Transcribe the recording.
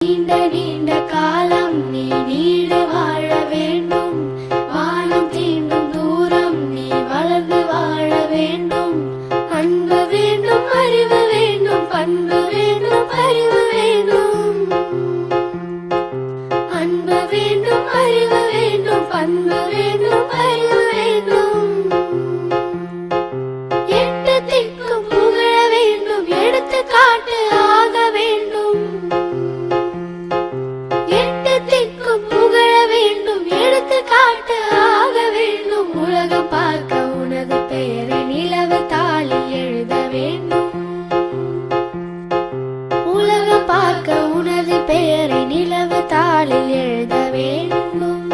நீண்ட நீண்ட காலம் நீ நீடு வாழ வேண்டும். வானம் தீண்டும் தூரம் நீ வளர்ந்து வாழ வேண்டும். அன்பு வேண்டும், அறிவு வேண்டும், பண்பு வேண்டும், அறிவு வேண்டும். அன்பு வேண்டும், அறிவு வேண்டும், பண்பு வேண்டும், அறிவு வேண்டும். எட்டு திக்கும் புகழ வேண்டும், எடுத்துக்காட்டு ஆக வேண்டும். எட்டு திக்கும் புகழ வேண்டும், எடுத்துக்காட்டு ஆக வேண்டும். உலகம் பார்க்க உனது பெயரை நிலவு தாளில் எழுத வேண்டும். உலகம் பார்க்க உனது பெயரை நிலவு தாளில் எழுத வேண்டும்.